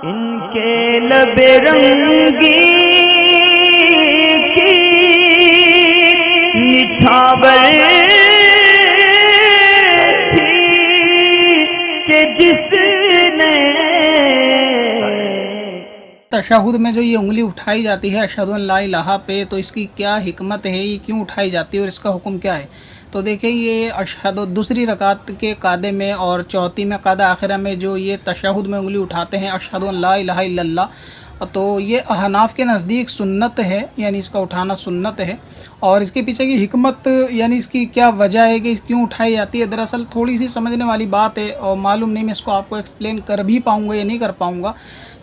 इनके लबे रंगी की निछावर थी कि जिसने तशहुद में जो ये उंगली उठाई जाती है अशहदु अन ला इलाहा पे, तो इसकी क्या हिकमत है, ये क्यों उठाई जाती है और इसका हुक्म क्या है। तो देखिए ये अशहदु दूसरी रकात के कादे में और चौथी में कादा आखिरा में जो ये तशहुद में उंगली उठाते हैं अशहदु अन ला इलाहा इल्लल्लाह, तो ये अहनाफ के नज़दीक सुन्नत है, यानी इसका उठाना सुन्नत है। और इसके पीछे की हिकमत यानी इसकी क्या वजह है कि क्यों उठाई जाती है, दरअसल थोड़ी सी समझने वाली बात है और मालूम नहीं मैं इसको आपको एक्सप्लेन कर भी पाऊँगा या नहीं कर पाऊँगा।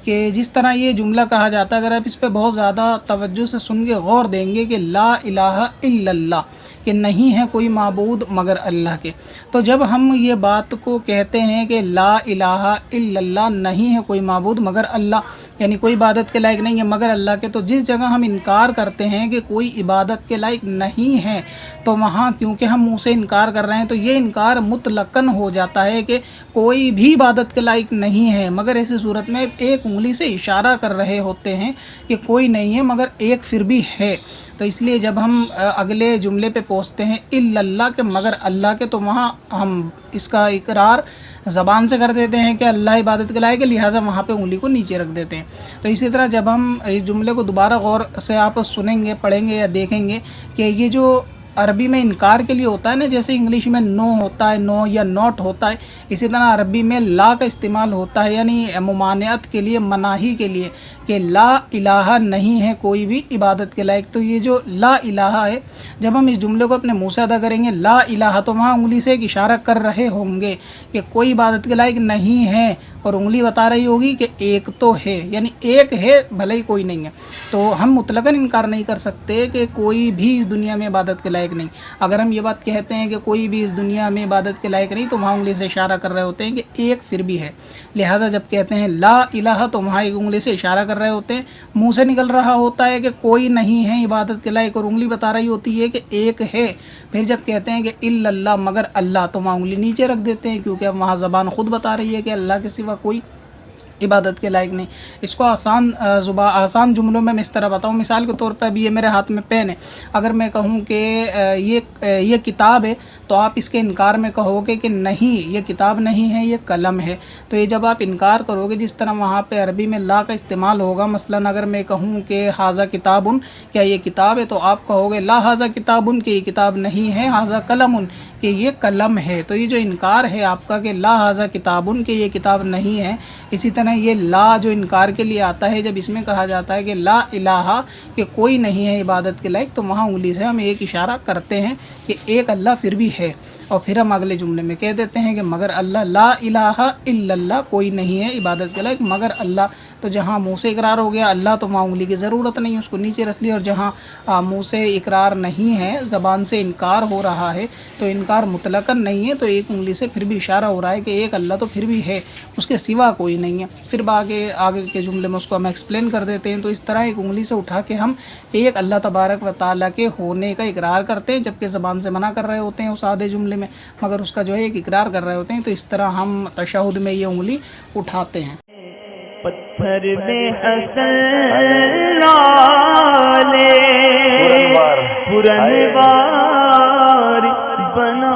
कि जिस तरह ये जुमला कहा जाता है, अगर आप इस पर बहुत ज़्यादा तवज्जो से सुन के गौर देंगे कि ला इलाहा इल्लल्लाह, कि नहीं है कोई माबूद मगर अल्लाह के, तो जब हम ये बात को कहते हैं कि ला इलाहा इल्लल्लाह, नहीं है कोई माबूद मगर अल्लाह, यानी कोई इबादत के लायक नहीं है मगर अल्लाह के, तो जिस जगह हम इनकार करते हैं कि कोई इबादत के लायक नहीं है, तो वहाँ क्योंकि हम मुँह से इनकार कर रहे हैं तो ये इनकार मुतलकन हो जाता है कि कोई भी इबादत के लायक नहीं है, मगर ऐसी सूरत में एक उंगली से इशारा कर रहे होते हैं कि कोई नहीं है मगर एक फिर भी है। तो इसलिए जब हम अगले जुमले पे पहुँचते हैं इल्लल्लाह के मगर अल्लाह के, तो वहाँ हम इसका इकरार ज़बान से कर देते हैं कि अल्लाह इबादत के लायक है, लिहाजा वहाँ पे उंगली को नीचे रख देते हैं। तो इसी तरह जब हम इस जुमले को दोबारा गौर से आप सुनेंगे, पढ़ेंगे या देखेंगे कि ये जो अरबी में इनकार के लिए होता है ना, जैसे इंग्लिश में नो होता है, नो या नॉट होता है, इसी तरह अरबी में ला का इस्तेमाल होता है, यानी मुमानियत के लिए, मनाही के लिए, कि ला इलाहा नहीं है कोई भी इबादत के लायक। तो ये जो ला इलाहा है, जब हम इस जुमले को अपने मुँह से अदा करेंगे ला इलाहा, तो वहाँ उंगली से एक इशारा कर रहे होंगे कि कोई इबादत के लायक नहीं है, और उंगली बता रही होगी कि एक तो है, यानी एक है भले ही कोई नहीं है। तो हम मुतलकन इनकार नहीं कर सकते कि कोई भी इस दुनिया में इबादत के लायक नहीं। अगर हम ये बात कहते हैं कि कोई भी इस दुनिया में इबादत के लायक नहीं, तो वहाँ उंगली से इशारा कर रहे होते हैं कि एक फिर भी है। लिहाजा जब कहते हैं ला इलाहा, तो वहाँ एक उंगली से इशारा कर रहे होते हैं, मुँह से निकल रहा होता है कि कोई नहीं है इबादत के लायक, और उंगली बता रही होती है कि एक है। फिर जब कहते हैं कि इल्लल्लाह मगर अल्लाह, तो वहाँ उंगली नीचे रख देते हैं, क्योंकि अब वहाँ ज़बान ख़ुद बता रही है कि अल्लाह के सिवा कोई इबादत के लायक नहीं। इसको आसान जुमलों में मैं इस तरह बताऊँ, मिसाल के तौर पर अभी ये मेरे हाथ में पेन है, अगर मैं कहूँ कि ये किताब है, तो आप इसके इनकार में कहोगे कि नहीं ये किताब नहीं है, ये कलम है। तो ये जब आप इनकार करोगे, जिस तरह वहाँ पे अरबी में ला का इस्तेमाल होगा, मसलन अगर मैं कहूँ कि हाजा किताबुन, क्या ये किताब है, तो आप कहोगे ला हाजा किताबुन, कि ये किताब नहीं है, हाजा कलमुन, कि ये कलम है। तो ये जो इनकार है आपका कि ला हाजा किताबुन, कि ये किताब नहीं है, इसी तरह ये ला जो इनकार के लिए आता है, जब इसमें कहा जाता है कि ला इलाहा, कि कोई नहीं है इबादत के लायक, तो वहाँ उंगली से हम एक इशारा करते हैं कि एक अल्लाह फिर भी है, और फिर हम अगले जुमले में कह देते हैं कि मगर अल्लाह, ला इलाहा इल्लल्लाह, कोई नहीं है इबादत के लायक मगर अल्लाह। तो जहाँ मुँह से इकरार हो गया अल्लाह, तो वहाँ उंगली की ज़रूरत नहीं है, उसको नीचे रख लिया। और जहाँ मुँह से इकरार नहीं है, ज़बान से इनकार हो रहा है, तो इनकार मुतलकन नहीं है, तो एक उंगली से फिर भी इशारा हो रहा है कि एक अल्लाह तो फिर भी है, उसके सिवा कोई नहीं है। फिर आगे के जुमले में उसको हम एक्सप्लेन कर देते हैं। तो इस तरह एक उंगली से उठा के हम एक अल्लाह तबारक व तआला के होने का इकरार करते हैं, जबकि ज़बान से मना कर रहे होते हैं उस आधे जुमले में, मगर उसका जो है एक इकरार कर रहे होते हैं। तो इस तरह हम तशहुद में ये उंगली उठाते हैं। पत्थर में हसन लाले पुरनवार बना